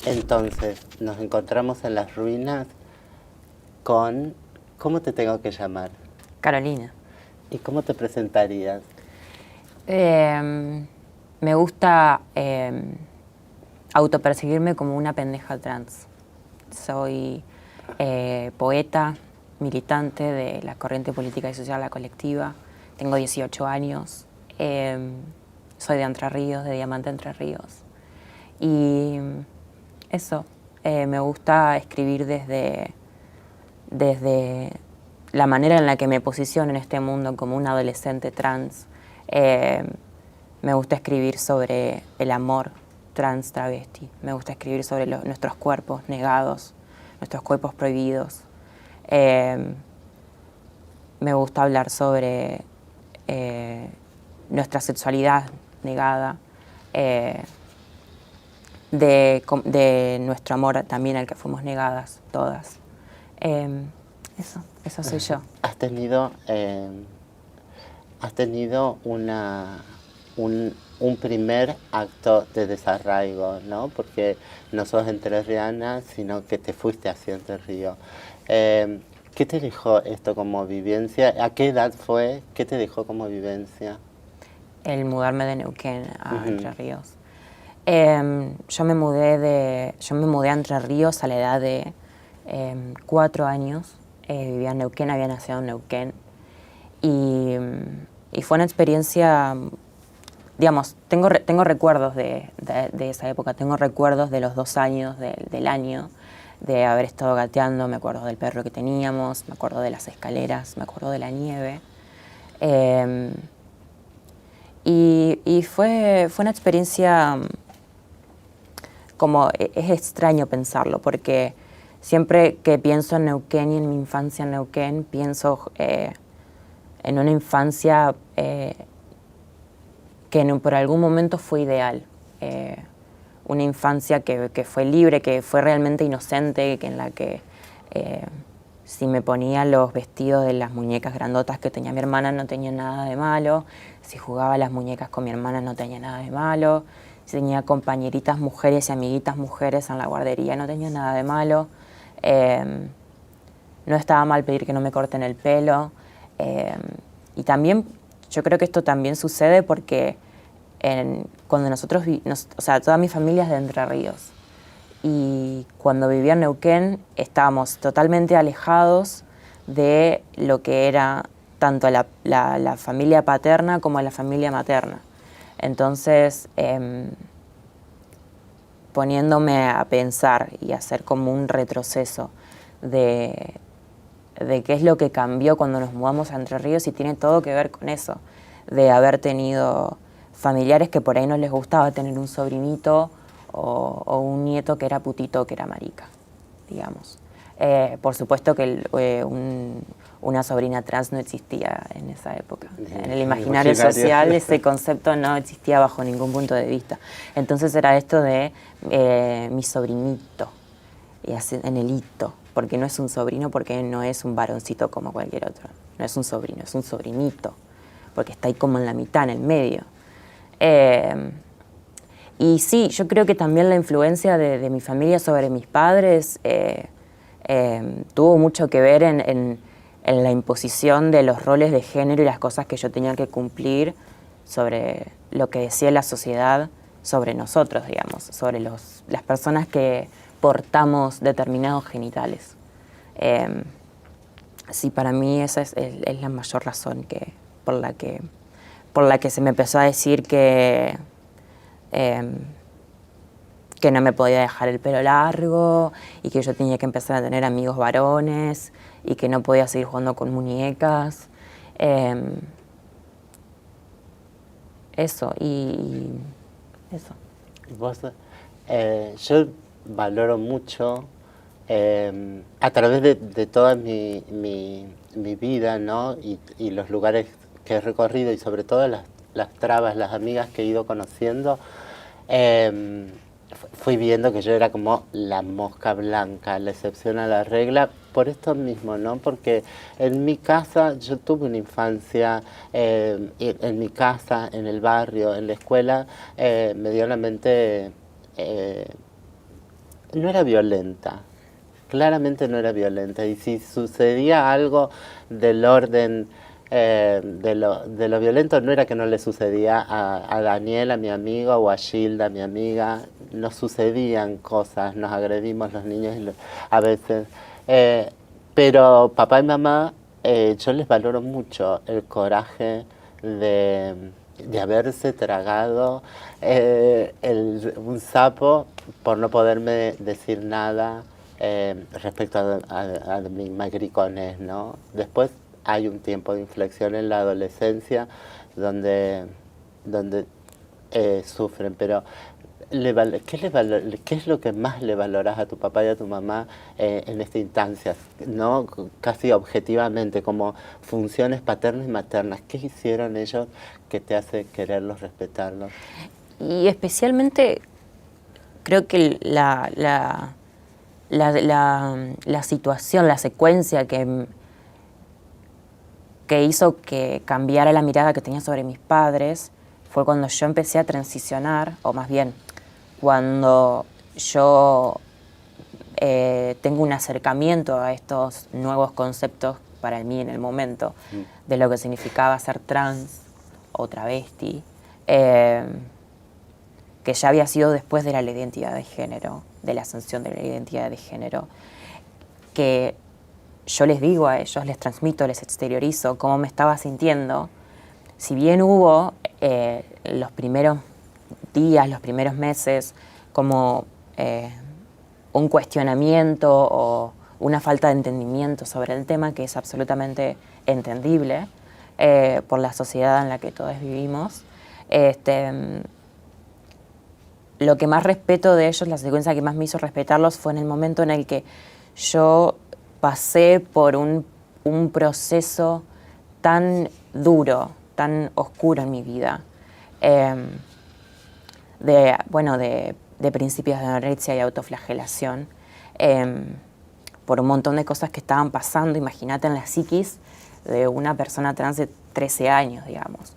Entonces, nos encontramos en las ruinas con... ¿Cómo te tengo que llamar? Carolina. ¿Y cómo te presentarías? Me gusta autopercibirme como una pendeja trans. Soy poeta, militante de la corriente política y social La Colectiva. Tengo 18 años. Soy de Entre Ríos, de Diamante Entre Ríos. Y eso, me gusta escribir desde la manera en la que me posiciono en este mundo como un adolescente trans. Me gusta escribir sobre el amor trans travesti. Me gusta escribir sobre nuestros cuerpos negados, nuestros cuerpos prohibidos. Me gusta hablar sobre nuestra sexualidad negada, de nuestro amor también al que fuimos negadas todas. Eso soy yo. Has tenido un primer acto de desarraigo, ¿no? Porque no sos entrerriana, sino que te fuiste hacia Entre Ríos. ¿Qué te dejó esto como vivencia? ¿A qué edad fue? ¿Qué te dejó como vivencia? El mudarme de Neuquén a Entre Ríos. Yo me mudé a Entre Ríos a la edad de 4 años. Vivía en Neuquén, había nacido en Neuquén. Y fue una experiencia, digamos, tengo recuerdos de esa época, tengo recuerdos de los 2 años del año, de haber estado gateando, me acuerdo del perro que teníamos, me acuerdo de las escaleras, me acuerdo de la nieve. Y fue una experiencia como, es extraño pensarlo, porque siempre que pienso en Neuquén y en mi infancia en Neuquén, pienso en una infancia que por algún momento fue ideal. Una infancia que fue libre, que fue realmente inocente, en la que si me ponía los vestidos de las muñecas grandotas que tenía mi hermana no tenía nada de malo, si jugaba a las muñecas con mi hermana no tenía nada de malo, si tenía compañeritas mujeres y amiguitas mujeres en la guardería no tenía nada de malo. No estaba mal pedir que no me corten el pelo. Y también, yo creo que esto también sucede porque cuando nosotros, o sea, toda mi familia es de Entre Ríos. Y cuando vivía en Neuquén estábamos totalmente alejados de lo que era tanto la familia paterna como la familia materna. Entonces, poniéndome a pensar y hacer como un retroceso de qué es lo que cambió cuando nos mudamos a Entre Ríos, y tiene todo que ver con eso, de haber tenido familiares que por ahí no les gustaba tener un sobrinito o un nieto que era putito o que era marica, digamos. Por supuesto que una sobrina trans no existía en esa época. En el imaginario social ese concepto no existía bajo ningún punto de vista. Entonces era esto de mi sobrinito, y así, en el hito, porque no es un sobrino, porque no es un varoncito como cualquier otro. No es un sobrino, es un sobrinito, porque está ahí como en la mitad, en el medio. Y sí, yo creo que también la influencia de mi familia sobre mis padres tuvo mucho que ver en la imposición de los roles de género y las cosas que yo tenía que cumplir sobre lo que decía la sociedad sobre nosotros, digamos, sobre las personas que portamos determinados genitales. Sí, para mí esa es la mayor razón por la que se me empezó a decir que no me podía dejar el pelo largo y que yo tenía que empezar a tener amigos varones y que no podía seguir jugando con muñecas. Eso, y eso. Vos, yo valoro mucho a través de toda mi vida, ¿no? Y los lugares que he recorrido y sobre todo las trabas, las amigas que he ido conociendo, fui viendo que yo era como la mosca blanca, la excepción a la regla, por esto mismo, ¿no? Porque en mi casa, yo tuve una infancia, en mi casa, en el barrio, en la escuela, medianamente no era violenta, claramente no era violenta. Y si sucedía algo del orden de lo violento, no era que no le sucedía a Daniel, a mi amigo, o a Gilda, mi amiga. Nos sucedían cosas, nos agredimos los niños a veces. Pero papá y mamá, yo les valoro mucho el coraje de haberse tragado un sapo por no poderme decir nada respecto a mi magricones, ¿no? Después hay un tiempo de inflexión en la adolescencia donde sufren, pero ¿qué es lo que más le valoras a tu papá y a tu mamá en esta instancia, ¿no? Casi objetivamente, como funciones paternas y maternas? ¿Qué hicieron ellos que te hace quererlos, respetarlos? Y especialmente creo que la situación, la secuencia que hizo que cambiara la mirada que tenía sobre mis padres fue cuando yo empecé a transicionar, o más bien, cuando yo tengo un acercamiento a estos nuevos conceptos para mí en el momento, de lo que significaba ser trans o travesti, que ya había sido después de la identidad de género, de la sanción de la identidad de género, que yo les digo a ellos, les transmito, les exteriorizo cómo me estaba sintiendo. Si bien hubo los primeros días, los primeros meses, como un cuestionamiento o una falta de entendimiento sobre el tema, que es absolutamente entendible por la sociedad en la que todos vivimos, lo que más respeto de ellos, la secuencia que más me hizo respetarlos, fue en el momento en el que yo pasé por un proceso tan duro, tan oscuro en mi vida, de principios de anorexia y autoflagelación, por un montón de cosas que estaban pasando. Imagínate en la psiquis de una persona trans de 13 años, digamos,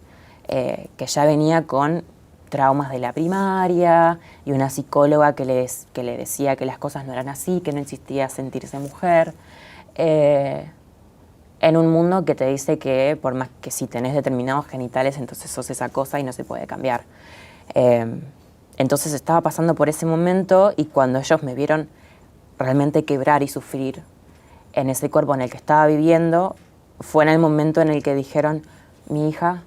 que ya venía con traumas de la primaria y una psicóloga que le decía que las cosas no eran así, que no existía sentirse mujer, en un mundo que te dice que por más que si tenés determinados genitales, entonces sos esa cosa y no se puede cambiar. Entonces estaba pasando por ese momento, y cuando ellos me vieron realmente quebrar y sufrir en ese cuerpo en el que estaba viviendo, fue en el momento en el que dijeron: mi hija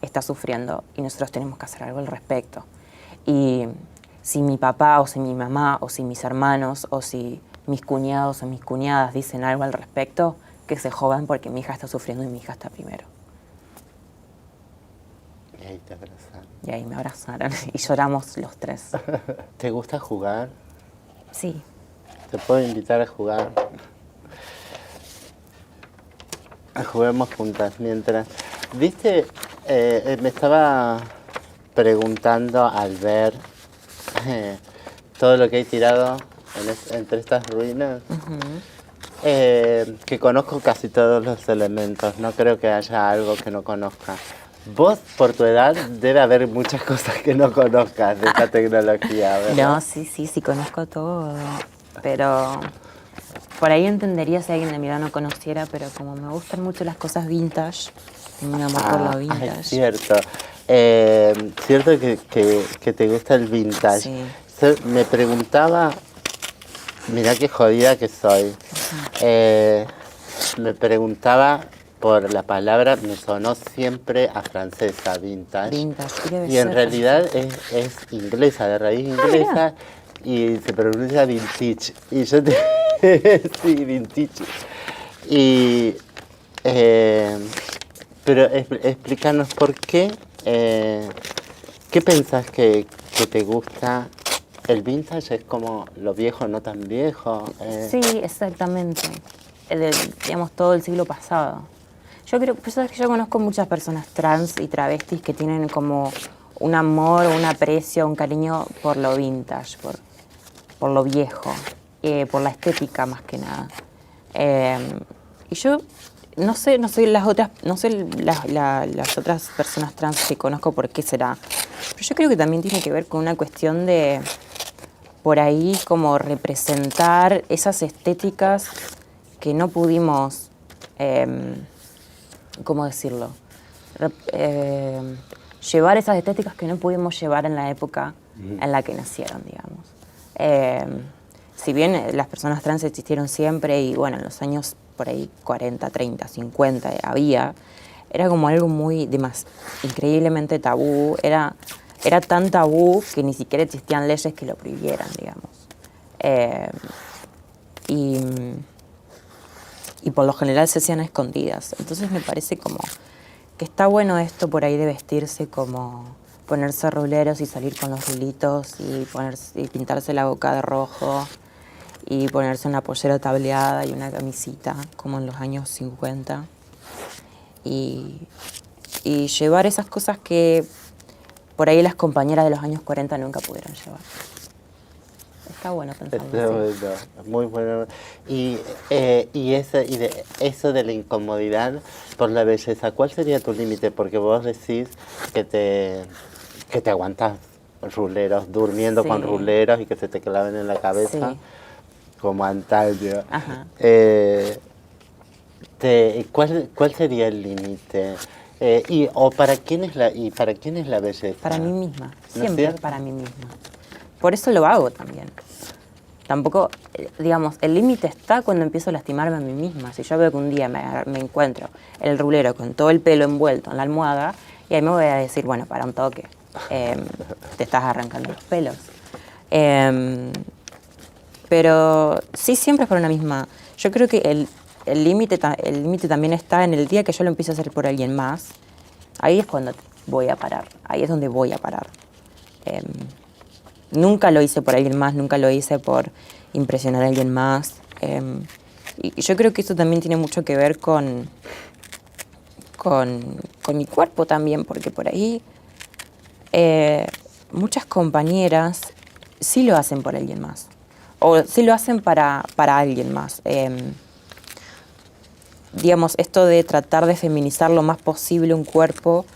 está sufriendo y nosotros tenemos que hacer algo al respecto. Y si mi papá o si mi mamá o si mis hermanos o si mis cuñados o mis cuñadas dicen algo al respecto, que se jodan, porque mi hija está sufriendo y mi hija está primero. Y ahí te abrazaron. Y ahí me abrazaron y lloramos los tres. ¿Te gusta jugar? Sí. ¿Te puedo invitar a jugar? Juguemos juntas mientras... ¿Viste? Me estaba preguntando al ver todo lo que hay tirado entre estas ruinas, que conozco casi todos los elementos, no creo que haya algo que no conozca. Vos, por tu edad, debe haber muchas cosas que no conozcas de esta tecnología, ¿verdad? No, sí, conozco todo, pero por ahí entendería si alguien de mi edad no conociera, pero como me gustan mucho las cosas vintage, tengo un amor por lo vintage. Es cierto. Cierto que te gusta el vintage. Sí. Me preguntaba, mirá qué jodida que soy, me preguntaba por la palabra, me sonó siempre a francesa, vintage. Vintage, debe Y en ser. realidad es inglesa, de raíz inglesa, y se pronuncia vintage. Y yo te... sí, vintage. Y... pero explícanos por qué, ¿qué pensás que te gusta? ¿El vintage es como lo viejo, no tan viejo? Sí, exactamente. Digamos, todo el siglo pasado. Yo creo, pues sabes que yo conozco muchas personas trans y travestis que tienen como un amor, un aprecio, un cariño por lo vintage, por lo viejo, por la estética más que nada. Y yo no sé las otras personas trans que conozco por qué será, pero yo creo que también tiene que ver con una cuestión de por ahí como representar esas estéticas que no pudimos, ¿cómo decirlo? Llevar esas estéticas que no pudimos llevar en la época en la que nacieron, digamos. Si bien las personas trans existieron siempre y bueno, en los años por ahí 40, 30, 50 era como algo muy, increíblemente tabú, era tan tabú que ni siquiera existían leyes que lo prohibieran, digamos. Y por lo general se hacían a escondidas. Entonces me parece como que está bueno esto por ahí de vestirse como ponerse ruleros y salir con los rulitos y pintarse la boca de rojo y ponerse una pollera tableada y una camisita como en los años 50 y llevar esas cosas que por ahí las compañeras de los años 40 nunca pudieron llevar. Está bueno pensarlo así. Bueno, muy bueno. Y eso de la incomodidad por la belleza, ¿cuál sería tu límite? Porque vos decís que te aguantas ruleros, durmiendo con Sí. ruleros y que se te claven en la cabeza, Sí. como antaño. Ajá. ¿Cuál sería el límite? ¿Para quién es la belleza? Para mí misma, ¿No es siempre cierto? para mí misma. Por eso lo hago también. Tampoco, digamos, el límite está cuando empiezo a lastimarme a mí misma. Si yo veo que un día me encuentro el rulero con todo el pelo envuelto en la almohada, y ahí me voy a decir, bueno, para un toque, te estás arrancando los pelos. Pero sí, siempre es por una misma. Yo creo que el límite también está en el día que yo lo empiezo a hacer por alguien más. Ahí es cuando voy a parar. Ahí es donde voy a parar. Nunca lo hice por alguien más, nunca lo hice por impresionar a alguien más. Y yo creo que eso también tiene mucho que ver con mi cuerpo también, porque por ahí muchas compañeras sí lo hacen por alguien más. O sí lo hacen para alguien más. Digamos, esto de tratar de feminizar lo más posible un cuerpo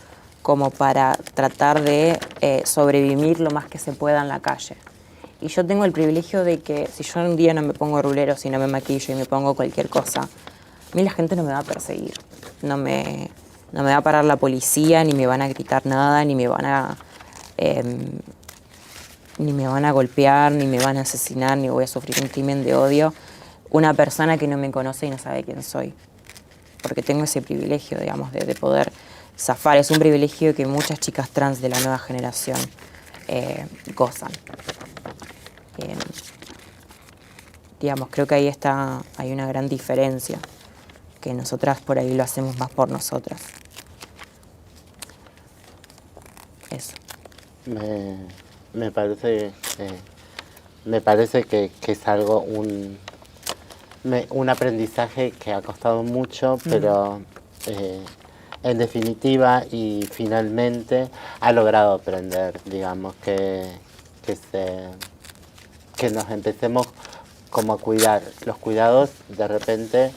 como para tratar de sobrevivir lo más que se pueda en la calle. Y yo tengo el privilegio de que si yo un día no me pongo rulero, si no me maquillo y me pongo cualquier cosa, a mí la gente no me va a perseguir. No me va a parar la policía, ni me van a gritar nada, ni me van a golpear, ni me van a asesinar, ni voy a sufrir un crimen de odio. Una persona que no me conoce y no sabe quién soy. Porque tengo ese privilegio, digamos, de poder zafar. Es un privilegio que muchas chicas trans de la nueva generación gozan. Digamos, creo que ahí hay una gran diferencia, que nosotras por ahí lo hacemos más por nosotras. Eso. Me parece que es algo, un aprendizaje que ha costado mucho, pero en definitiva y finalmente ha logrado aprender, digamos, que nos empecemos como a cuidar. Los cuidados de repente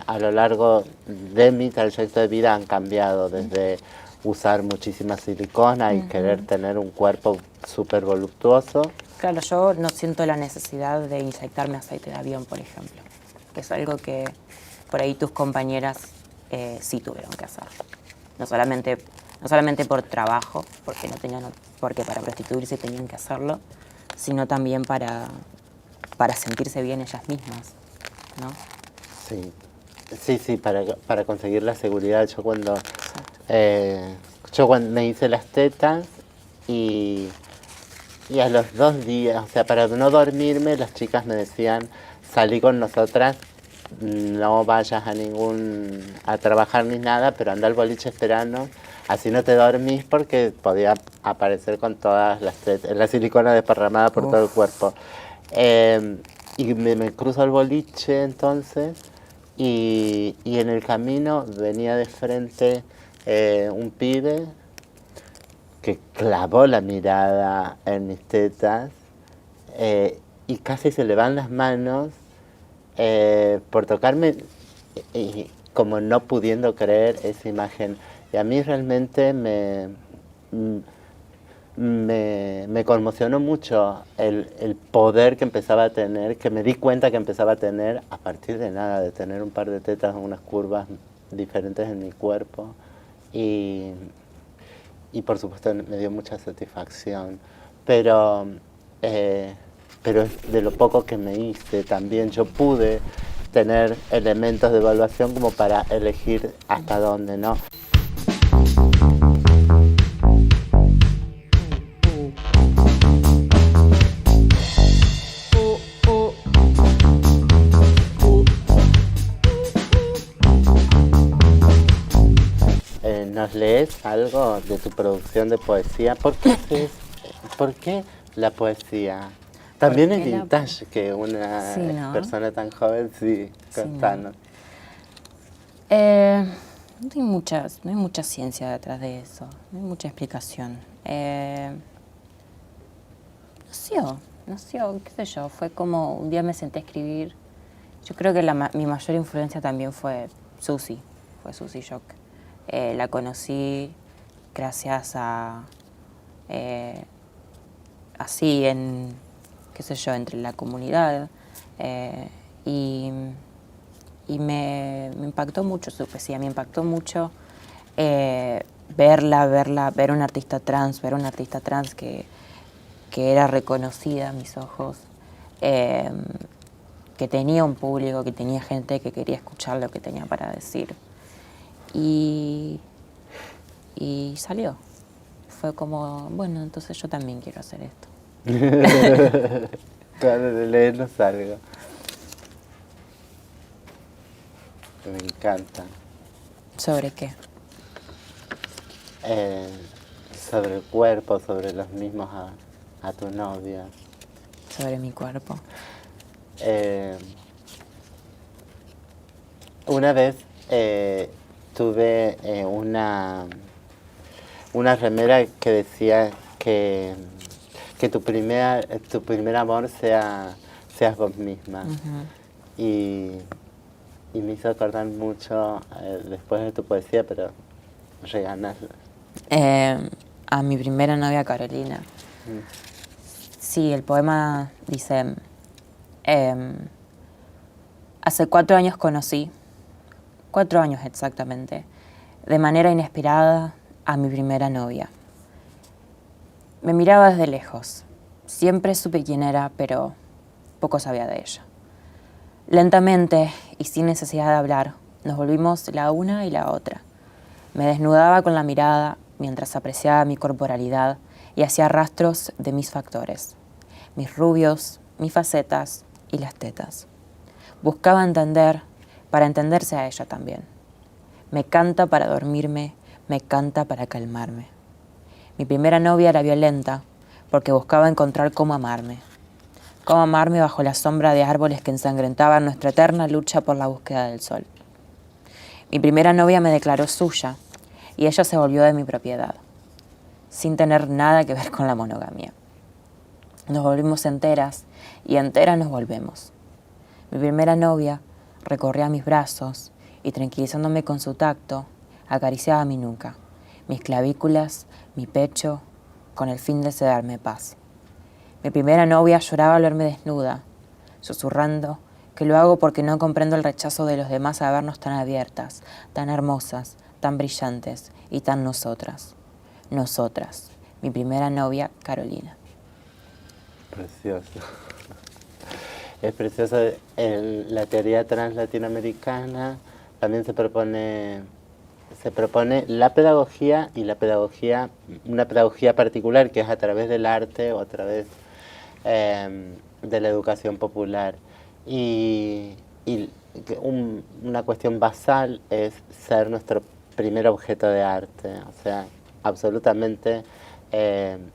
a lo largo de mi trayecto de vida han cambiado, desde usar muchísima silicona y querer tener un cuerpo súper voluptuoso. Claro, yo no siento la necesidad de inyectarme aceite de avión, por ejemplo, que es algo que por ahí tus compañeras sí tuvieron que hacer. No solamente por trabajo, porque para prostituirse tenían que hacerlo, sino también para sentirse bien ellas mismas, ¿no? Sí, para conseguir la seguridad. Yo cuando me hice las tetas y a los 2 días, o sea, para no dormirme, las chicas me decían, salí con nosotras, no vayas a trabajar ni nada, pero anda al boliche esperando, así no te dormís, porque podía aparecer con todas la silicona desparramada por todo el cuerpo. Y me cruzo el boliche entonces, y en el camino venía de frente un pibe que clavó la mirada en mis tetas y casi se le van las manos por tocarme, y como no pudiendo creer esa imagen. Y a mí realmente me conmocionó mucho el poder que empezaba a tener, que me di cuenta que empezaba a tener a partir de nada, de tener un par de tetas, unas curvas diferentes en mi cuerpo. Y por supuesto me dio mucha satisfacción. Pero, pero de lo poco que me hice también yo pude tener elementos de evaluación como para elegir hasta dónde, ¿no? ¿Nos lees algo de tu producción de poesía? ¿Por qué la poesía? También es vintage que una sí, ¿no? persona tan joven, sí, contanos. No hay mucha ciencia detrás de eso, no hay mucha explicación. Nació, qué sé yo, fue como un día me senté a escribir. Yo creo que mi mayor influencia también fue Susi Shock. La conocí gracias a, así, qué sé yo, entre la comunidad. Y me impactó mucho su poesía, me impactó mucho ver un artista trans que era reconocida a mis ojos, que tenía un público, que tenía gente que quería escuchar lo que tenía para decir. Y salió. Fue como, bueno, entonces yo también quiero hacer esto. Claro, de leernos algo. Me encanta. ¿Sobre qué? Sobre el cuerpo, sobre los mismos a tu novia. Sobre mi cuerpo. Una vez tuve una remera que decía que tu primer amor seas vos misma. Uh-huh. Y me hizo acordar mucho después de tu poesía, pero reganarla. A mi primera novia, Carolina. Sí, el poema dice, hace 4 años conocí, 4 años exactamente, de manera inesperada a mi primera novia. Me miraba desde lejos. Siempre supe quién era, pero poco sabía de ella. Lentamente y sin necesidad de hablar, nos volvimos la una y la otra. Me desnudaba con la mirada mientras apreciaba mi corporalidad y hacía rastros de mis factores, mis rubios, mis facetas y las tetas. Buscaba entender para entenderse a ella también. Me canta para dormirme, me canta para calmarme. Mi primera novia era violenta porque buscaba encontrar cómo amarme bajo la sombra de árboles que ensangrentaban nuestra eterna lucha por la búsqueda del sol. Mi primera novia me declaró suya y ella se volvió de mi propiedad, sin tener nada que ver con la monogamia. Nos volvimos enteras y enteras nos volvemos. Mi primera novia recorría mis brazos y, tranquilizándome con su tacto, acariciaba mi nuca, mis clavículas, mi pecho, con el fin de darme paz. Mi primera novia lloraba al verme desnuda, susurrando que lo hago porque no comprendo el rechazo de los demás a vernos tan abiertas, tan hermosas, tan brillantes y tan nosotras. Nosotras. Mi primera novia, Carolina. Precioso. Es precioso. La teoría trans latinoamericana también se propone la pedagogía y una pedagogía particular que es a través del arte o a través de la educación popular. Y una cuestión basal es ser nuestro primer objeto de arte, o sea, absolutamente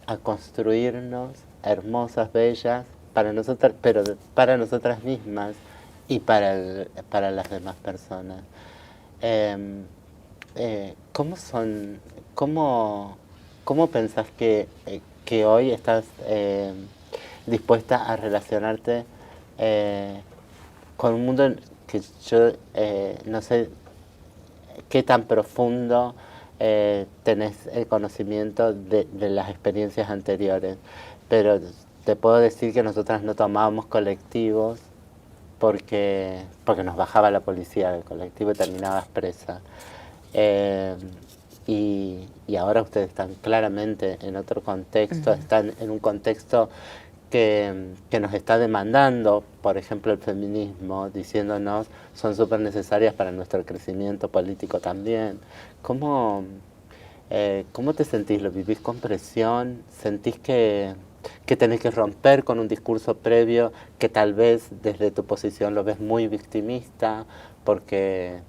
a construirnos hermosas, bellas, para nosotras, pero para nosotras mismas y para las demás personas. ¿Cómo pensás que hoy estás dispuesta a relacionarte con un mundo que yo no sé qué tan profundo tenés el conocimiento de las experiencias anteriores, pero te puedo decir que nosotras no tomábamos colectivos porque nos bajaba la policía del colectivo y terminabas presa. Y ahora ustedes están claramente en otro contexto, están en un contexto que nos está demandando, por ejemplo, el feminismo, diciéndonos son súper necesarias para nuestro crecimiento político también. ¿Cómo te sentís? ¿Lo vivís con presión? ¿Sentís que tenés que romper con un discurso previo que tal vez desde tu posición lo ves muy victimista porque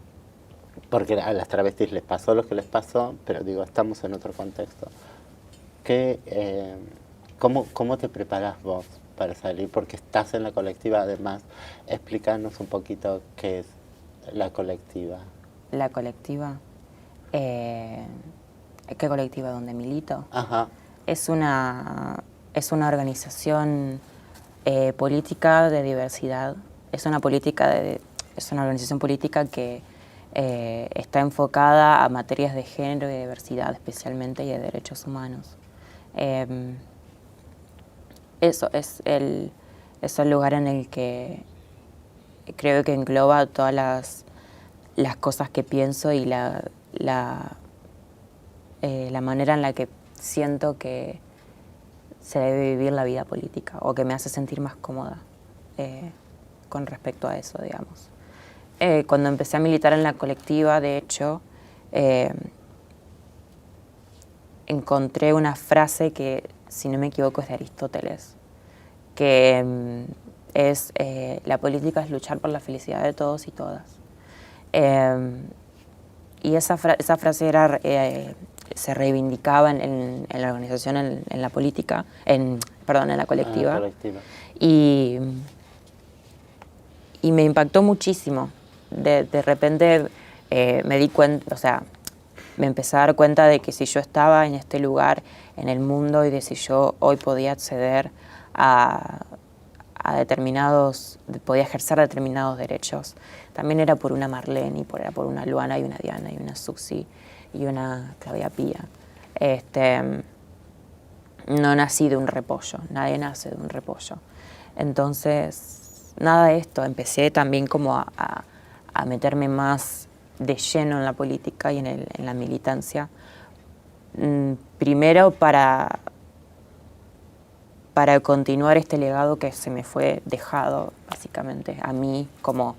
a las travestis les pasó lo que les pasó, pero digo, estamos en otro contexto? ¿Cómo te preparás vos para salir? Porque estás en la colectiva, además. Explícanos un poquito qué es la colectiva. La colectiva, ¿qué colectiva? ¿Donde milito? Ajá. Es una organización política de diversidad. Es una organización política que está enfocada a materias de género y de diversidad especialmente y de derechos humanos. Eso es el lugar en el que creo que engloba todas las cosas que pienso y la manera en la que siento que se debe vivir la vida política o que me hace sentir más cómoda con respecto a eso, digamos. Cuando empecé a militar en la colectiva, de hecho, encontré una frase que, si no me equivoco, es de Aristóteles, que es la política es luchar por la felicidad de todos y todas. Y esa frase era, se reivindicaba en la organización, en la política, en la colectiva. Colectiva. Y me impactó muchísimo. De repente me di cuenta, o sea, me empecé a dar cuenta de que si yo estaba en este lugar, en el mundo, y de si yo hoy podía acceder a podía ejercer determinados derechos, también era por una Marlene, era por una Luana y una Diana y una Susi y una Claudia Pía. No nací de un repollo, nadie nace de un repollo. Entonces, nada de esto, empecé también como a meterme más de lleno en la política y en la militancia. Primero para continuar este legado que se me fue dejado, básicamente, a mí como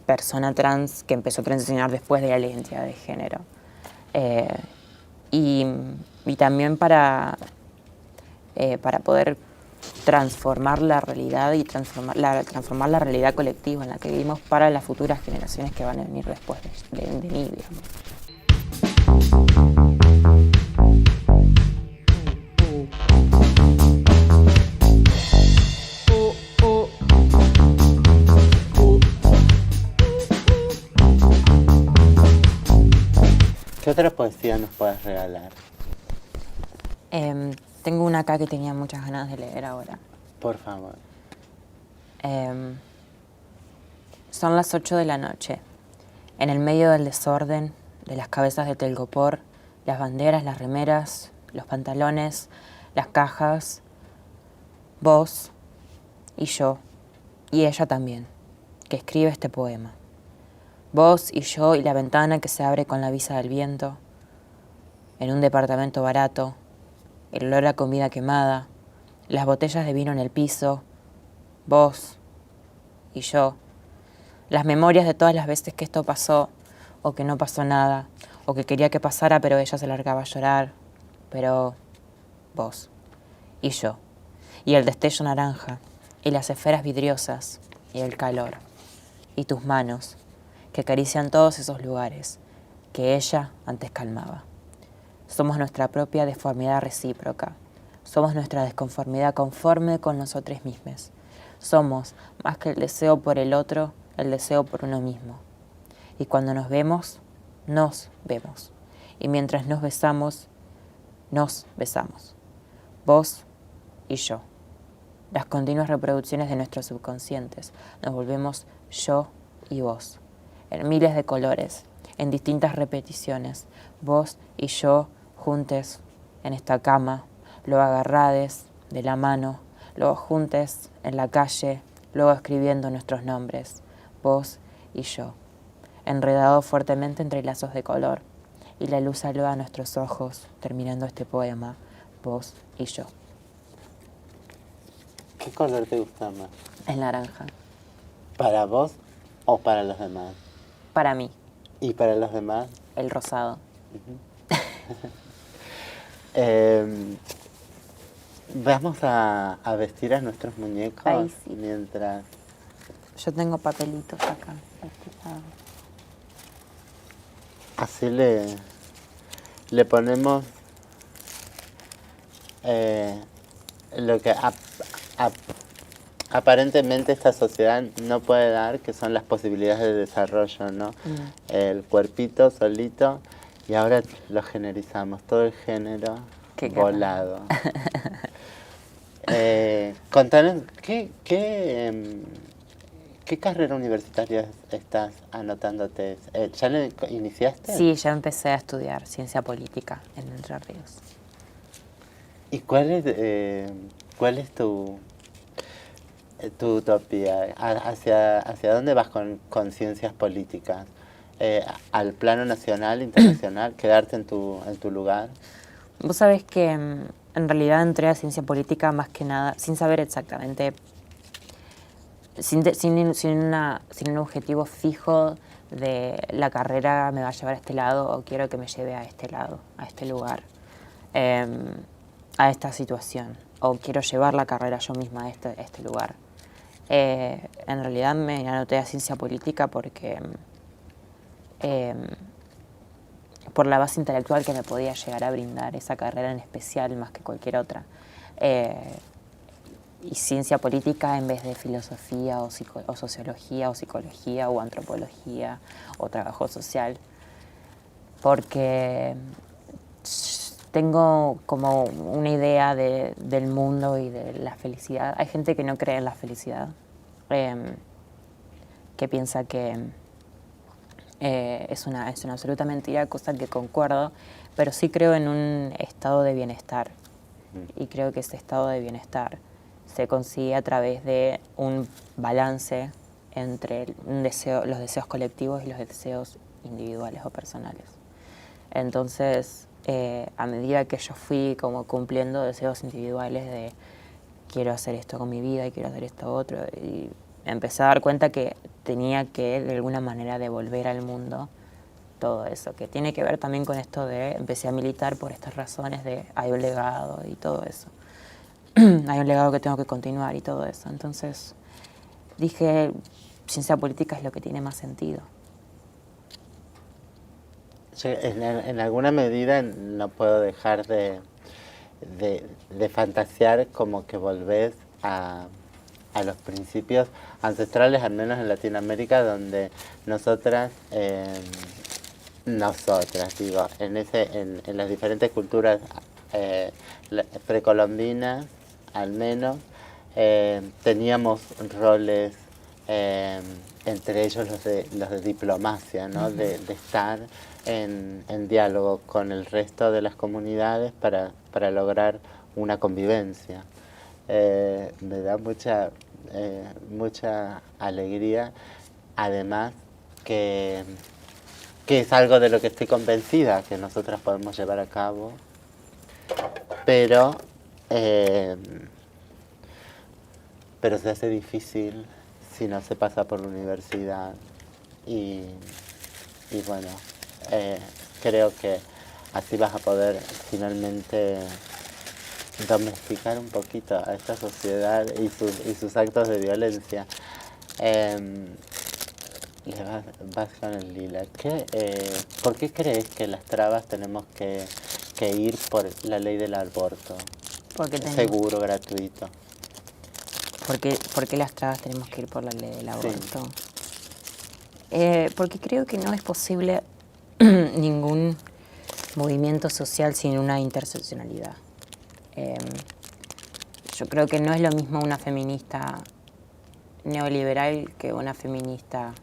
persona trans que empezó a transicionar después de la identidad de género. Y también para poder transformar la realidad y transformar la realidad colectiva en la que vivimos para las futuras generaciones que van a venir después de mí, digamos. ¿Qué otra poesía nos puedes regalar? Tengo una acá que tenía muchas ganas de leer ahora. Por favor. Son las 8 de la noche. En el medio del desorden, de las cabezas de telgopor, las banderas, las remeras, los pantalones, las cajas, vos y yo, y ella también, que escribe este poema. Vos y yo y la ventana que se abre con la visa del viento, en un departamento barato, el olor a comida quemada, las botellas de vino en el piso, vos y yo, las memorias de todas las veces que esto pasó, o que no pasó nada, o que quería que pasara pero ella se largaba a llorar, pero vos y yo, y el destello naranja, y las esferas vidriosas, y el calor, y tus manos, que acarician todos esos lugares que ella antes calmaba. Somos nuestra propia deformidad recíproca. Somos nuestra desconformidad conforme con nosotros mismos. Somos, más que el deseo por el otro, el deseo por uno mismo. Y cuando nos vemos. Y mientras nos besamos. Vos y yo. Las continuas reproducciones de nuestros subconscientes. Nos volvemos yo y vos. En miles de colores, en distintas repeticiones, vos y yo juntes en esta cama, luego agarrades de la mano, luego juntes en la calle, luego escribiendo nuestros nombres, vos y yo, enredados fuertemente entre lazos de color, y la luz saluda a nuestros ojos, terminando este poema, vos y yo. ¿Qué color te gusta más? El naranja, ¿Para vos o para los demás? para mí, ¿Y para los demás? el rosado. Vamos a vestir a nuestros muñecos. Ay, sí. Mientras... Yo tengo papelitos acá, de este lado. Así le ponemos lo que aparentemente esta sociedad no puede dar, que son las posibilidades de desarrollo, ¿no? El cuerpito solito, y ahora lo generizamos, todo el género volado. Contanos, ¿qué carrera universitaria estás anotándote? ¿Ya le iniciaste? Sí, ya empecé a estudiar ciencia política en Entre Ríos. ¿Y cuál es tu utopía? ¿Hacia dónde vas con ciencias políticas? ¿Al plano nacional, internacional? ¿Quedarte en tu lugar? Vos sabés que en realidad entré a ciencia política más que nada, sin saber exactamente, sin un objetivo fijo de la carrera me va a llevar a este lado o quiero que me lleve a este lado, a este lugar, a esta situación, o quiero llevar la carrera yo misma a este lugar. En realidad me anoté a ciencia política porque por la base intelectual que me podía llegar a brindar esa carrera en especial más que cualquier otra. Y ciencia política en vez de filosofía o sociología o psicología o antropología o trabajo social, porque tengo como una idea del mundo y de la felicidad. Hay gente que no cree en la felicidad, que piensa que es una absoluta mentira, cosa que concuerdo, pero sí creo en un estado de bienestar. Y creo que ese estado de bienestar se consigue a través de un balance entre los deseos colectivos y los deseos individuales o personales. Entonces, a medida que yo fui como cumpliendo deseos individuales de quiero hacer esto con mi vida y quiero hacer esto otro, y empecé a dar cuenta que tenía que de alguna manera devolver al mundo todo eso, que tiene que ver también con esto de empecé a militar por estas razones de hay un legado y todo eso. Hay un legado que tengo que continuar y todo eso. Entonces dije, ciencia política es lo que tiene más sentido. En alguna medida no puedo dejar de fantasear como que volvés a los principios ancestrales, al menos en Latinoamérica, donde nosotras digo, en las diferentes culturas precolombinas, al menos, teníamos roles, entre ellos los de diplomacia, ¿no? De estar en diálogo con el resto de las comunidades para lograr una convivencia. Me da mucha alegría, además que es algo de lo que estoy convencida que nosotras podemos llevar a cabo, pero se hace difícil si no se pasa por la universidad y bueno, creo que así vas a poder finalmente domesticar un poquito a esta sociedad y sus actos de violencia. Vas con el lila. ¿Por qué crees que las trabas tenemos que ir por la ley del aborto? Seguro, gratuito. ¿Por qué las trabas tenemos que ir por la ley del aborto? Porque creo que no es posible ningún movimiento social sin una interseccionalidad. Yo creo que no es lo mismo una feminista neoliberal que una feminista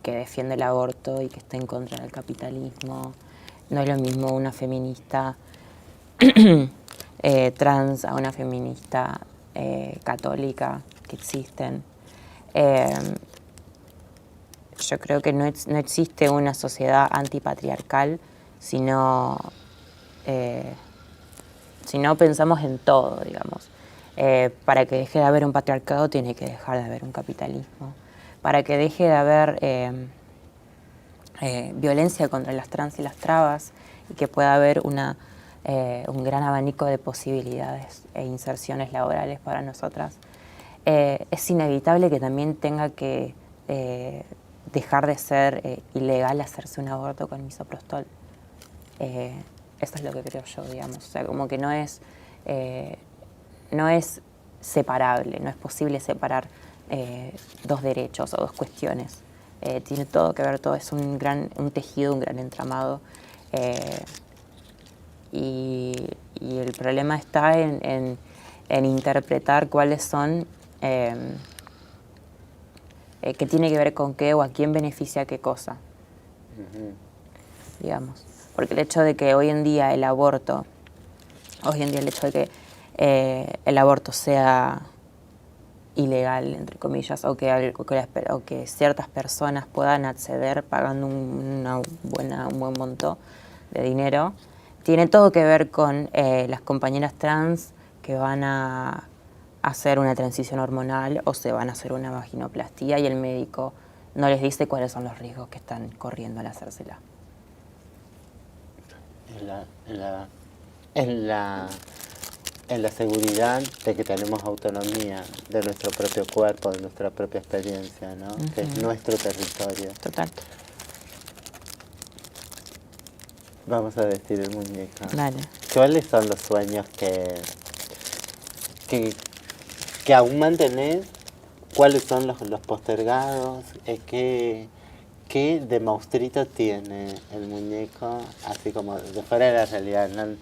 que defiende el aborto y que está en contra del capitalismo. No es lo mismo una feminista trans a una feminista católica, que existen. Yo creo que no existe una sociedad antipatriarcal si no pensamos en todo, digamos. Para que deje de haber un patriarcado tiene que dejar de haber un capitalismo. Para que deje de haber violencia contra las trans y las trabas y que pueda haber un gran abanico de posibilidades e inserciones laborales para nosotras, es inevitable que también tenga que dejar de ser ilegal hacerse un aborto con misoprostol. Eso es lo que creo yo, digamos. O sea, como que no es separable, no es posible separar dos derechos o dos cuestiones. Tiene todo que ver, todo es un tejido, un gran entramado. Y el problema está en interpretar cuáles son, qué tiene que ver con qué o a quién beneficia qué cosa, digamos. Porque el hecho de que hoy en día el aborto sea ilegal, entre comillas, o que ciertas personas puedan acceder pagando un buen monto de dinero, tiene todo que ver con las compañeras trans que van a hacer una transición hormonal o se van a hacer una vaginoplastia y el médico no les dice cuáles son los riesgos que están corriendo al hacérsela. En la seguridad de que tenemos autonomía de nuestro propio cuerpo, de nuestra propia experiencia, ¿no? Que es nuestro territorio. Total. Vamos a vestir el muñeco. Dale. ¿Cuáles son los sueños que aún mantenés? ¿Cuáles son los postergados? ¿Qué de monstruito tiene el muñeco? Así como de fuera de la realidad, ¿no?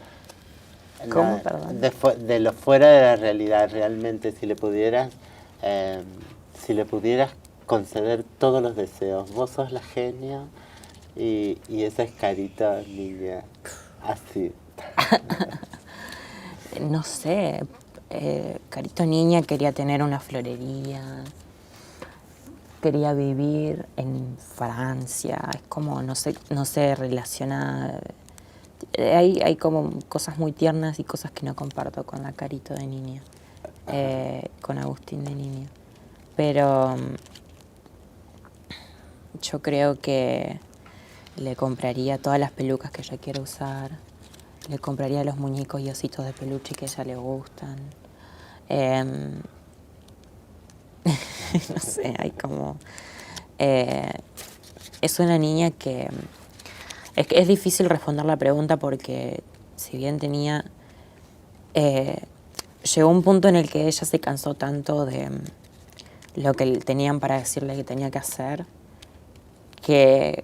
¿Cómo, perdón? De lo fuera de la realidad, realmente, si le pudieras conceder todos los deseos. Vos sos la genia y esa es Carito niña, así. No sé, Carito niña quería tener una florería, quería vivir en Francia, es como, no se relaciona. Hay como cosas muy tiernas y cosas que no comparto con la Carito de niña, con Agustín de niño. Pero yo creo que le compraría todas las pelucas que ella quiere usar, le compraría los muñecos y ositos de peluche que a ella le gustan. No sé, hay como... es una niña que... Es difícil responder la pregunta porque si bien tenía... llegó un punto en el que ella se cansó tanto de lo que tenían para decirle que tenía que hacer, que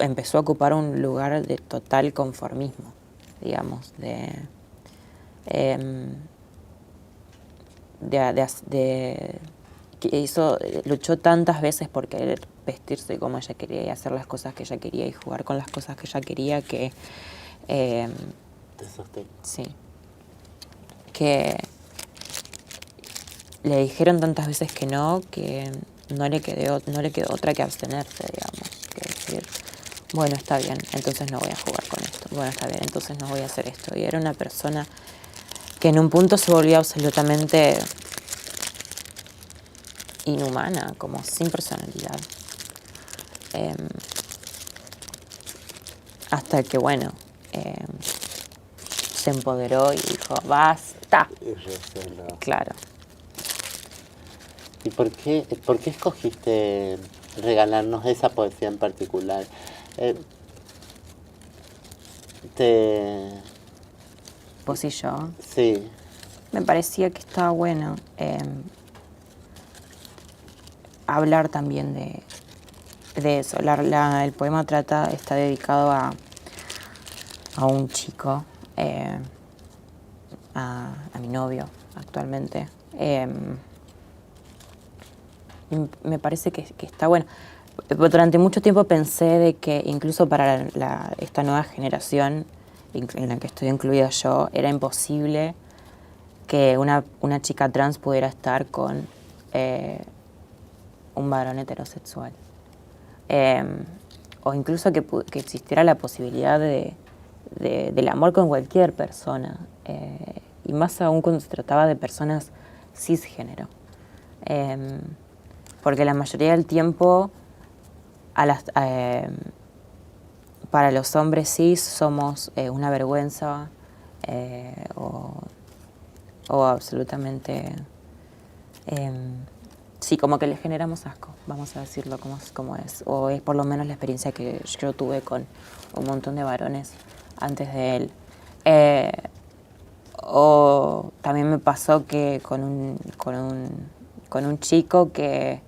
empezó a ocupar un lugar de total conformismo, digamos, que luchó tantas veces por querer vestirse como ella quería y hacer las cosas que ella quería y jugar con las cosas que ella quería que... Te sostengo. Sí. Que le dijeron tantas veces que no, que no le quedó otra que abstenerse, digamos. Que decir, bueno, está bien, entonces no voy a jugar con esto. Bueno, está bien, entonces no voy a hacer esto. Y era una persona que en un punto se volvió absolutamente inhumana, como sin personalidad. Hasta que, bueno, se empoderó y dijo, ¡basta! Y resoló. Claro. ¿Y por qué escogiste regalarnos esa poesía en particular? ¿Vos y yo? Sí. Me parecía que estaba bueno hablar también de eso. El poema está dedicado a un chico, a mi novio actualmente. Y me parece que está bueno. durante mucho tiempo pensé de que incluso para esta nueva generación en la que estoy incluida yo, era imposible que una chica trans pudiera estar con un varón heterosexual. O incluso que existiera la posibilidad del amor con cualquier persona. Y más aún cuando se trataba de personas cisgénero. Porque la mayoría del tiempo para los hombres cis somos una vergüenza o absolutamente... sí, como que les generamos asco, vamos a decirlo como es. O es por lo menos la experiencia que yo tuve con un montón de varones antes de él. O también me pasó que con un chico que...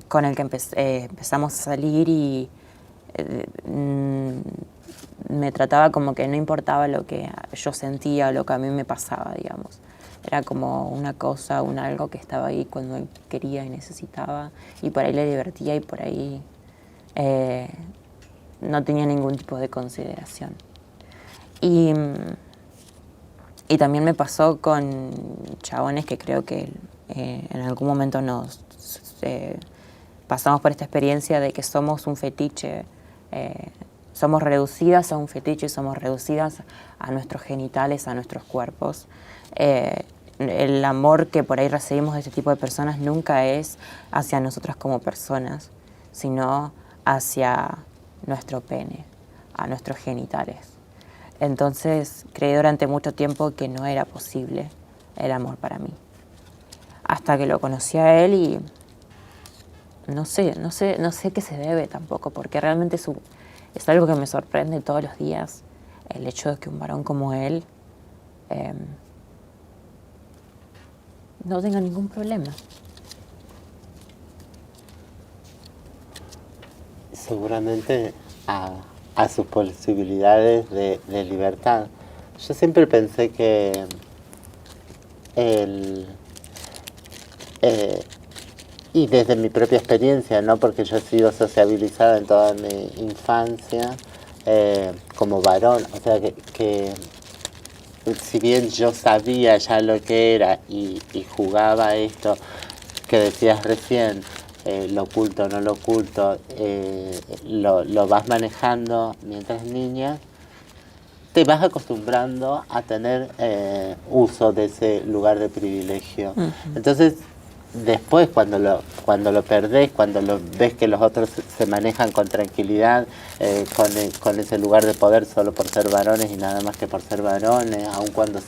con el que empezamos a salir y me trataba como que no importaba lo que yo sentía o lo que a mí me pasaba, digamos. Era como una cosa, algo que estaba ahí cuando él quería y necesitaba, y por ahí le divertía y por ahí no tenía ningún tipo de consideración. Y también me pasó con chabones que creo que en algún momento nos pasamos por esta experiencia de que somos un fetiche, somos reducidas a un fetiche, somos reducidas a nuestros genitales, a nuestros cuerpos. El amor que por ahí recibimos de este tipo de personas nunca es hacia nosotras como personas, sino hacia nuestro pene, a nuestros genitales. Entonces creí durante mucho tiempo que no era posible el amor para mí. Hasta que lo conocí a él y no sé qué se debe tampoco, porque realmente es algo que me sorprende todos los días, el hecho de que un varón como él no tenga ningún problema. Seguramente a sus posibilidades de libertad. Yo siempre pensé que y desde mi propia experiencia, ¿no? Porque yo he sido sociabilizada en toda mi infancia como varón, o sea que si bien yo sabía ya lo que era y jugaba esto que decías recién, lo oculto, no lo oculto, lo vas manejando mientras niña, te vas acostumbrando a tener uso de ese lugar de privilegio. Entonces, después cuando lo perdés, cuando ves que los otros se manejan con tranquilidad, con ese lugar de poder solo por ser varones y nada más que por ser varones, aun cuando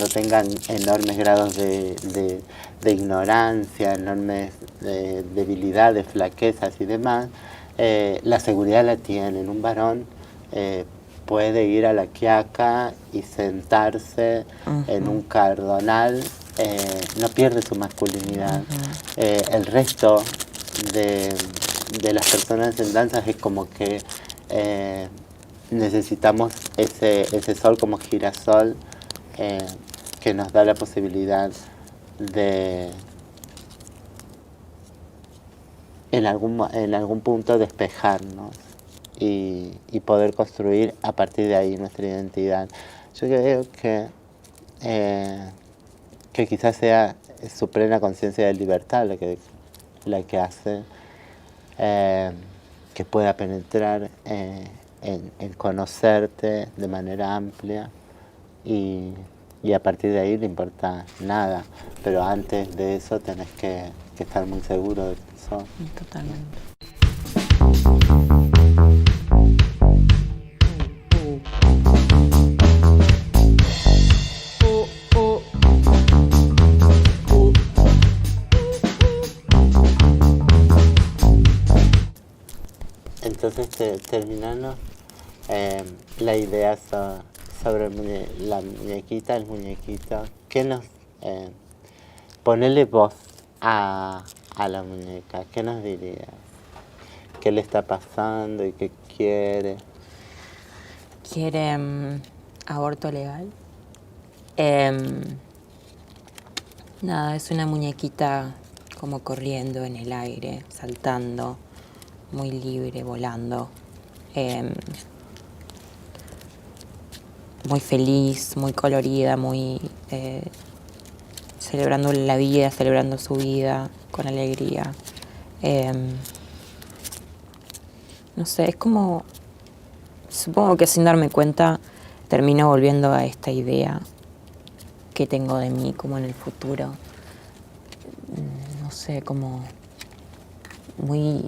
tengan enormes grados de ignorancia, enormes debilidades, flaquezas y demás, la seguridad la tienen. Un varón puede ir a la quiaca y sentarse en un cardonal, no pierde su masculinidad. El resto de las personas en danzas es como que necesitamos ese sol como girasol que nos da la posibilidad de en algún punto despejarnos y poder construir a partir de ahí nuestra identidad. Yo creo que quizás sea su plena conciencia de libertad la que hace que pueda penetrar en conocerte de manera amplia y a partir de ahí no importa nada, pero antes de eso tenés que estar muy seguro de quién sos. Totalmente. Entonces, terminando, la idea sobre la muñequita, el muñequito, ¿qué nos ponerle voz a la muñeca? ¿Qué nos diría? ¿Qué le está pasando y qué quiere? Quiere aborto legal. Nada, es una muñequita como corriendo en el aire, saltando, muy libre, volando. Muy feliz, muy colorida, muy celebrando la vida, celebrando su vida con alegría. No sé, es como, supongo que sin darme cuenta termino volviendo a esta idea que tengo de mí como en el futuro. No sé, como muy,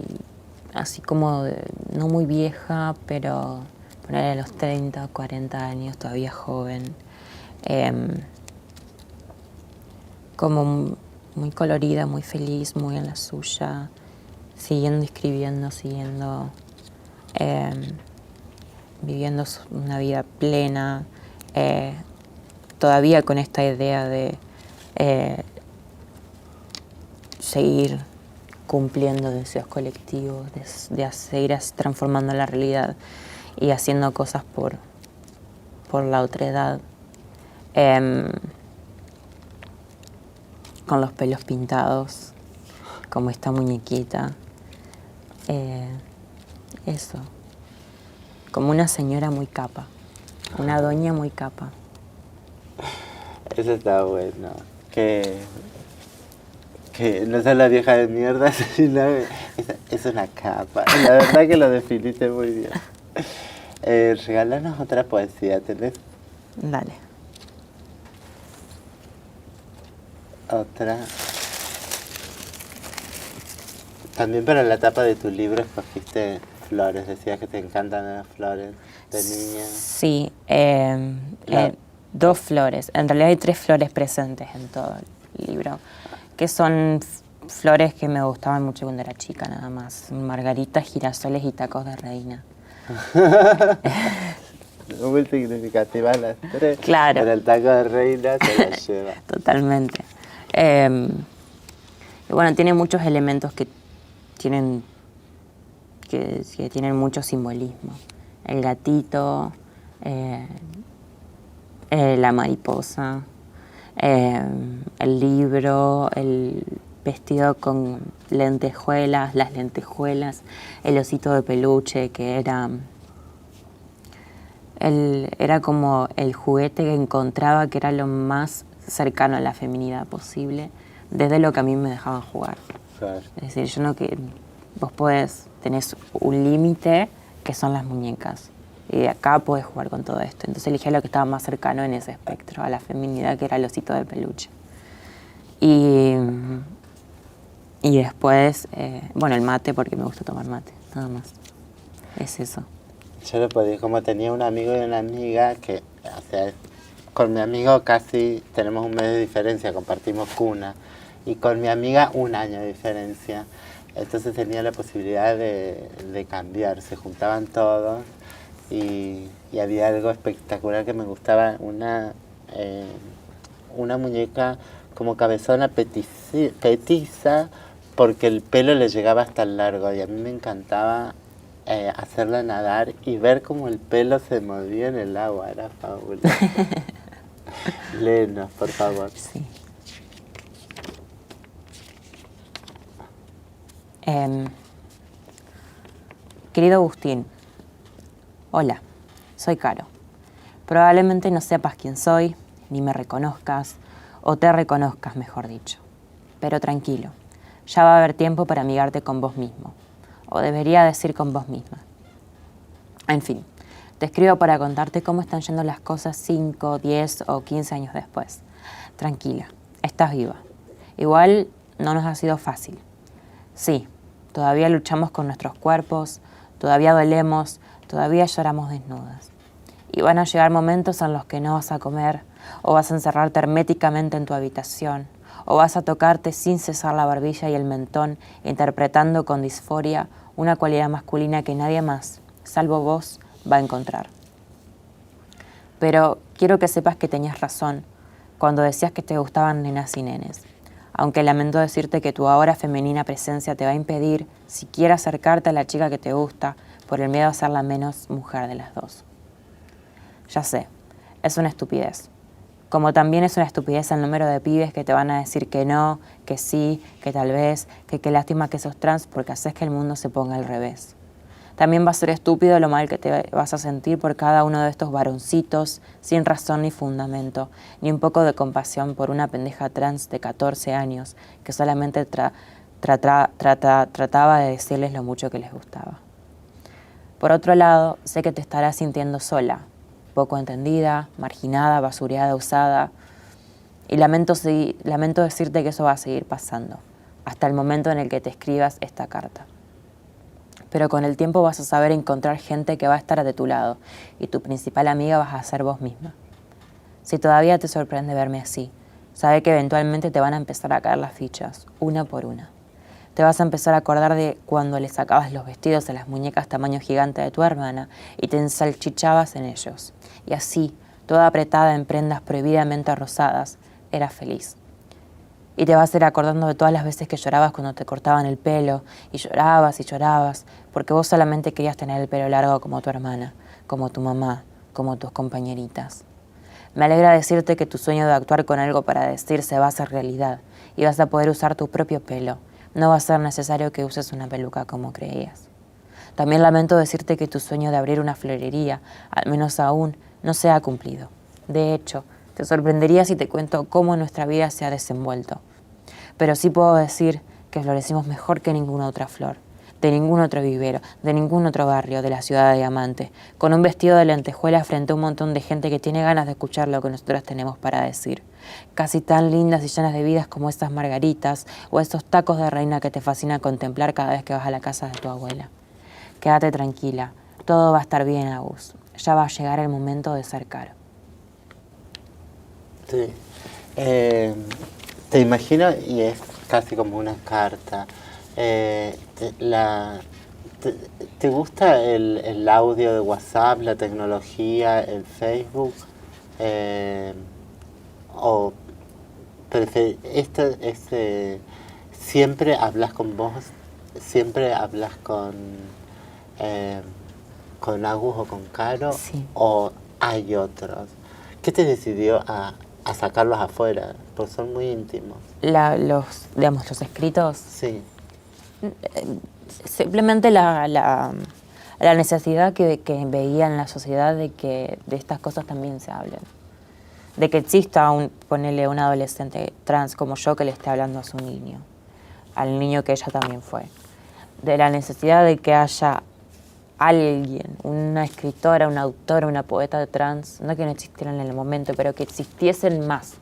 así como, no muy vieja, pero poner a los 30, 40 años, todavía joven. Como muy colorida, muy feliz, muy en la suya, siguiendo escribiendo, siguiendo viviendo una vida plena, todavía con esta idea de seguir cumpliendo deseos colectivos, de seguir transformando la realidad y haciendo cosas por la otredad. Con los pelos pintados, como esta muñequita. Eso. Como una señora muy capa, una doña muy capa. Eso está bueno. Que no sea la vieja de mierda, sino es una capa. La verdad que lo definiste muy bien. Regálanos otra poesía, ¿tenés? Dale. Otra. También para la tapa de tu libro escogiste flores. Decías que te encantan las flores de niña. Sí, 2 flores. En realidad hay 3 flores presentes en todo el libro, que son flores que me gustaban mucho cuando era chica, nada más. Margaritas, girasoles y tacos de reina. Muy significativas las 3. Claro. Pero el taco de reina se lo lleva. Totalmente. Y bueno, tiene muchos elementos que tienen mucho simbolismo. El gatito, la mariposa, el libro, el vestido con lentejuelas, las lentejuelas, el osito de peluche que era como el juguete que encontraba que era lo más cercano a la feminidad posible, desde lo que a mí me dejaban jugar. Claro. Es decir, vos tenés un límite que son las muñecas. Y de acá podés jugar con todo esto. Entonces elegí lo que estaba más cercano en ese espectro, a la feminidad, que era el osito de peluche. Y después, el mate, porque me gusta tomar mate, nada más. Es eso. Yo lo podía, como tenía un amigo y una amiga que, o sea, con mi amigo casi tenemos un mes de diferencia, compartimos cuna. Y con mi amiga 1 año de diferencia. Entonces tenía la posibilidad de cambiar, se juntaban todos y había algo espectacular que me gustaba, una muñeca como cabezona petiza porque el pelo le llegaba hasta el largo y a mí me encantaba hacerla nadar y ver cómo el pelo se movía en el agua, era fabuloso. Léenos, por favor. Sí. Querido Agustín, hola, soy Caro. Probablemente no sepas quién soy, ni me reconozcas, o te reconozcas, mejor dicho. Pero tranquilo, ya va a haber tiempo para amigarte con vos mismo, o debería decir con vos misma. En fin, te escribo para contarte cómo están yendo las cosas 5, 10 o 15 años después. Tranquila, estás viva. Igual no nos ha sido fácil. Sí, todavía luchamos con nuestros cuerpos, todavía dolemos, todavía lloramos desnudas. Y van a llegar momentos en los que no vas a comer, o vas a encerrarte herméticamente en tu habitación, o vas a tocarte sin cesar la barbilla y el mentón, interpretando con disforia una cualidad masculina que nadie más, salvo vos, va a encontrar. Pero quiero que sepas que tenías razón cuando decías que te gustaban nenas y nenes. Aunque lamento decirte que tu ahora femenina presencia te va a impedir siquiera acercarte a la chica que te gusta por el miedo a ser la menos mujer de las dos. Ya sé, es una estupidez, Como también es una estupidez el número de pibes que te van a decir que no, que sí, que tal vez, que qué lástima que sos trans porque haces que el mundo se ponga al revés. También va a ser estúpido lo mal que te vas a sentir por cada uno de estos varoncitos sin razón ni fundamento, ni un poco de compasión por una pendeja trans de 14 años que solamente trataba de decirles lo mucho que les gustaba. Por otro lado, sé que te estarás sintiendo sola, poco entendida, marginada, basureada, usada, y lamento decirte que eso va a seguir pasando, hasta el momento en el que te escribas esta carta. Pero con el tiempo vas a saber encontrar gente que va a estar de tu lado, y tu principal amiga vas a ser vos misma. Si todavía te sorprende verme así, sabe que eventualmente te van a empezar a caer las fichas, una por una. Te vas a empezar a acordar de cuando le sacabas los vestidos a las muñecas tamaño gigante de tu hermana y te ensalchichabas en ellos. Y así, toda apretada en prendas prohibidamente rosadas, eras feliz. Y te vas a ir acordando de todas las veces que llorabas cuando te cortaban el pelo, y llorabas, porque vos solamente querías tener el pelo largo como tu hermana, como tu mamá, como tus compañeritas. Me alegra decirte que tu sueño de actuar con algo para decir se va a hacer realidad, y vas a poder usar tu propio pelo. No va a ser necesario que uses una peluca como creías. También lamento decirte que tu sueño de abrir una florería, al menos aún, no se ha cumplido. De hecho, te sorprendería si te cuento cómo nuestra vida se ha desenvuelto. Pero sí puedo decir que florecimos mejor que ninguna otra flor, de ningún otro vivero, de ningún otro barrio de la ciudad de Diamante, con un vestido de lentejuelas frente a un montón de gente que tiene ganas de escuchar lo que nosotros tenemos para decir. Casi tan lindas y llenas de vidas como esas margaritas o esos tacos de reina que te fascina contemplar cada vez que vas a la casa de tu abuela. Quédate tranquila, todo va a estar bien, Agus. Ya va a llegar el momento de ser caro. Sí. Te imagino, y es casi como una carta. Eh, te, la, te, ¿Te gusta el audio de WhatsApp, la tecnología, el Facebook? Eh, ¿O siempre hablas con vos, siempre hablas eh, con Agus o con Caro? Sí. ¿O hay otros? ¿Qué te decidió a sacarlos afuera? Porque son muy íntimos. Los escritos, Sí. simplemente la necesidad que veía en la sociedad de que de estas cosas también se hablen. De que exista ponerle un adolescente trans como yo que le esté hablando a su niño, al niño que ella también fue. De la necesidad de que haya alguien, una escritora, una autora, una poeta trans, no que no existieran en el momento, pero que existieran más,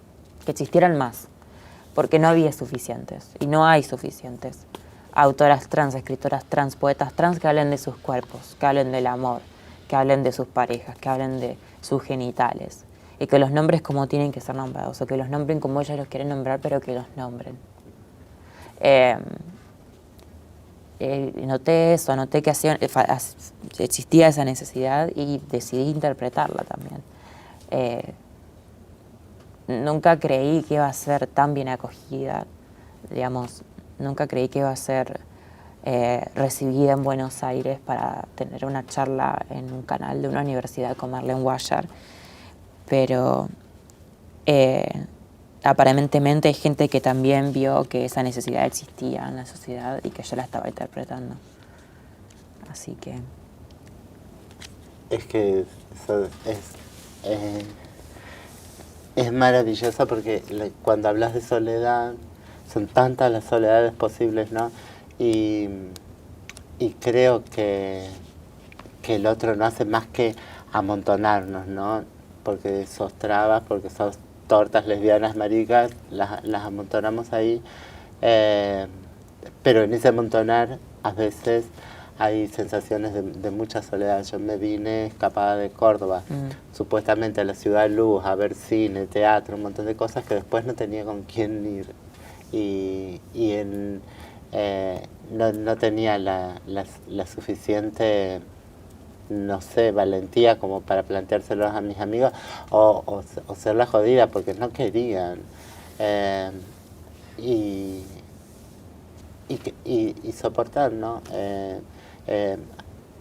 porque no había suficientes y no hay suficientes autoras trans, escritoras trans, poetas trans que hablen de sus cuerpos, que hablen del amor, que hablen de sus parejas, que hablen de sus genitales y que los nombres como tienen que ser nombrados o que los nombren como ellos los quieren nombrar, pero que los nombren. Noté eso, noté que existía esa necesidad y decidí interpretarla también. Nunca creí que iba a ser tan bien acogida, digamos, nunca creí que iba a ser recibida en Buenos Aires para tener una charla en un canal de una universidad con Marlene Guayar, pero aparentemente hay gente que también vio que esa necesidad existía en la sociedad y que yo la estaba interpretando. Así que... Es que eso es maravilloso porque cuando hablas de soledad, son tantas las soledades posibles, ¿no? Y creo que el otro no hace más que amontonarnos, ¿no? Porque sos trabas, porque sos tortas, lesbianas, maricas, las amontonamos ahí. Pero en ese amontonar a veces hay sensaciones de mucha soledad. Yo me vine escapada de Córdoba, supuestamente a la ciudad de luz, a ver cine, teatro, un montón de cosas que después no tenía con quién ir. No tenía la suficiente, no sé, valentía como para planteárselos a mis amigos o ser la jodida porque no querían. Y soportar, ¿no?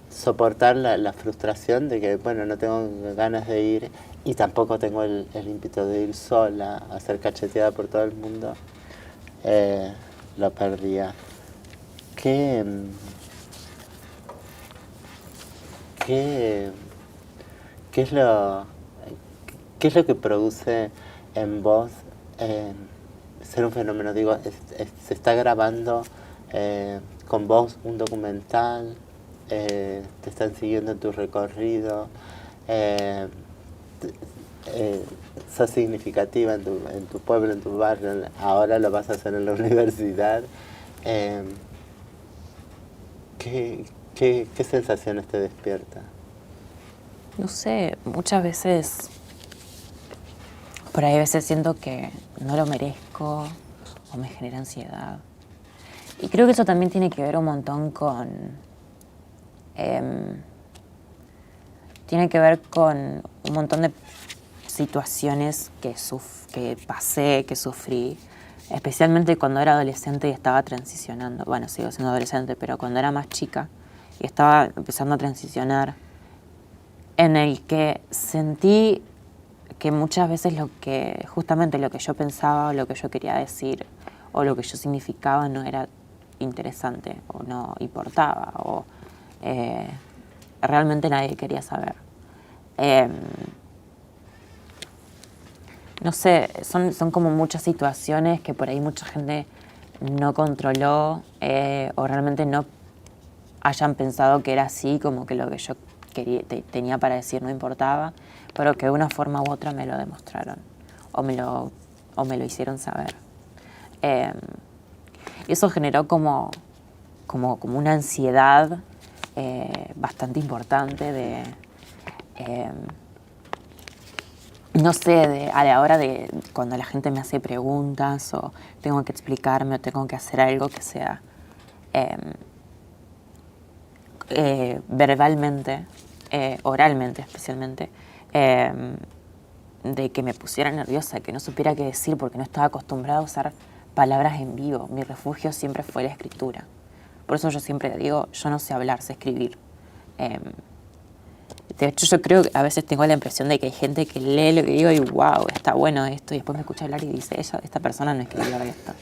soportar la frustración de que, bueno, no tengo ganas de ir y tampoco tengo el ímpetu de ir sola a ser cacheteada por todo el mundo, lo perdía. ¿Qué, qué, qué es lo, qué es lo que produce en vos ser un fenómeno? Digo, se está grabando con vos un documental, te están siguiendo en tu recorrido, eh, sos significativa en tu pueblo, en tu barrio, ahora lo vas a hacer en la universidad. Eh, ¿qué sensaciones te despierta? No sé, muchas veces, por ahí a veces siento que no lo merezco o me genera ansiedad. Y creo que eso también tiene que ver un montón con... tiene que ver con un montón de situaciones que pasé, que sufrí, especialmente cuando era adolescente y estaba transicionando. Bueno, sigo siendo adolescente, pero cuando era más chica y estaba empezando a transicionar, en el que sentí que muchas veces justamente lo que yo pensaba, o lo que yo quería decir, o lo que yo significaba no era interesante, o no importaba, o realmente nadie quería saber. No sé, son como muchas situaciones que por ahí mucha gente no controló, o realmente no hayan pensado que era así, como que lo que yo tenía para decir no importaba, pero que de una forma u otra me lo demostraron o me lo hicieron saber. Y eso generó como una ansiedad bastante importante de, no sé, a la hora de cuando la gente me hace preguntas o tengo que explicarme o tengo que hacer algo que sea verbalmente, oralmente especialmente, de que me pusiera nerviosa, que no supiera qué decir porque no estaba acostumbrada a usar palabras en vivo. Mi refugio siempre fue la escritura. Por eso yo siempre digo, yo no sé hablar, sé escribir. De hecho, yo creo que a veces tengo la impresión de que hay gente que lee lo que digo y wow, está bueno esto, y después me escucha hablar y dice, esta persona no escribió esto.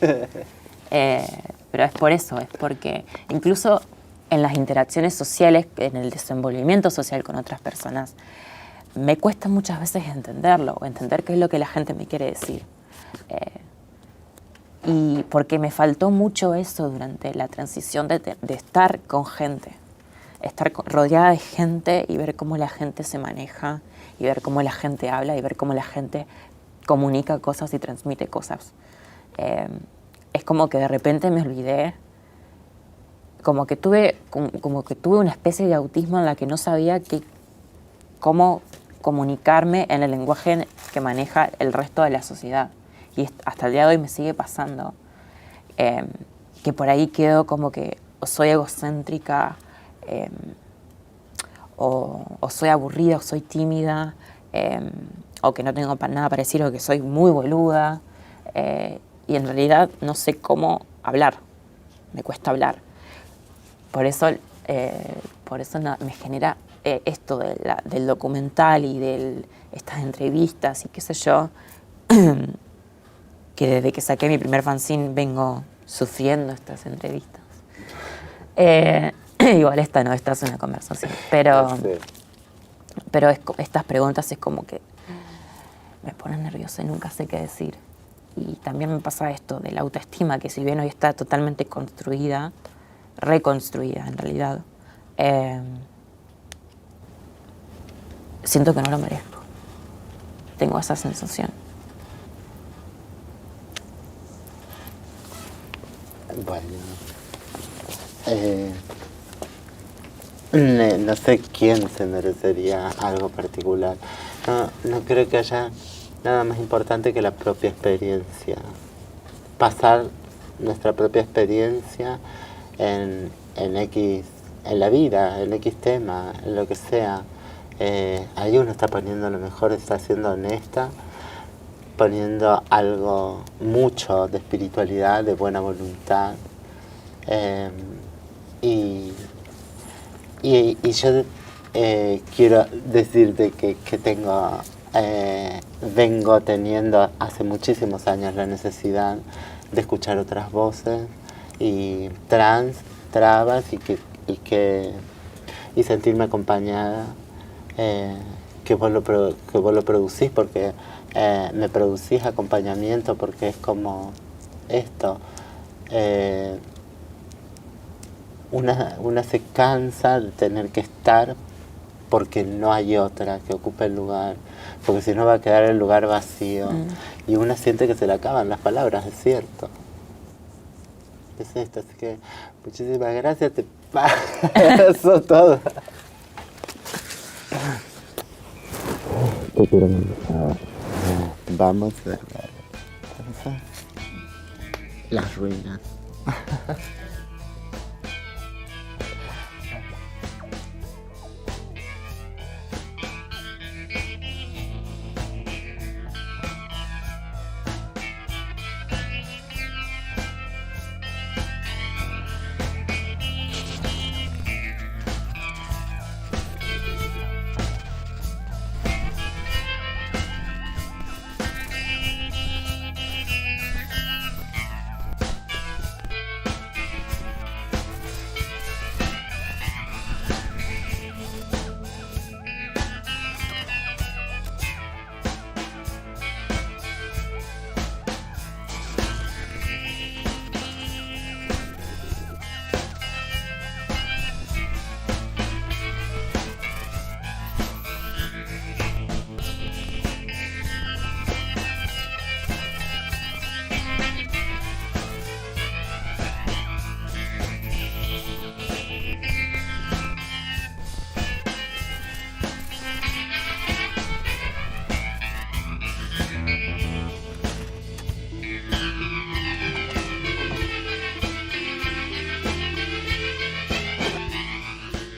Pero es por eso, es porque incluso en las interacciones sociales, en el desenvolvimiento social con otras personas, me cuesta muchas veces entenderlo, o entender qué es lo que la gente me quiere decir. Y porque me faltó mucho eso durante la transición de estar con gente, estar rodeada de gente y ver cómo la gente se maneja, y ver cómo la gente habla, y ver cómo la gente comunica cosas y transmite cosas. Es como que de repente me olvidé, como que tuve una especie de autismo en la que no sabía cómo comunicarme en el lenguaje que maneja el resto de la sociedad. Y hasta el día de hoy me sigue pasando, que por ahí quedo como que o soy egocéntrica, o soy aburrida, o soy tímida, o que no tengo nada para decir, o que soy muy boluda, y en realidad no sé cómo hablar, me cuesta hablar. Por eso me genera esto del documental y de estas entrevistas y qué sé yo, que desde que saqué mi primer fanzine vengo sufriendo estas entrevistas. Igual esta es una conversación, pero estas preguntas es como que me ponen nerviosa y nunca sé qué decir. Y también me pasa esto de la autoestima, que si bien hoy está totalmente reconstruida en realidad, siento que no lo merezco. Tengo esa sensación. Bueno, no sé quién se merecería algo particular. No creo que haya nada más importante que la propia experiencia. Pasar nuestra propia experiencia en la vida, en X tema, en lo que sea. Ahí uno está poniendo lo mejor, está siendo honesta, poniendo algo, mucho de espiritualidad, de buena voluntad. Y y yo quiero decirte que tengo, vengo teniendo hace muchísimos años la necesidad de escuchar otras voces y trabas y sentirme acompañada, que vos lo producís porque me producís acompañamiento, porque es como esto. Una se cansa de tener que estar porque no hay otra que ocupe el lugar, porque si no va a quedar el lugar vacío. Y una siente que se le acaban las palabras, es cierto. Es esto, así que muchísimas gracias, te paso todo. Te quiero mucho. Vamos a ver las ruinas.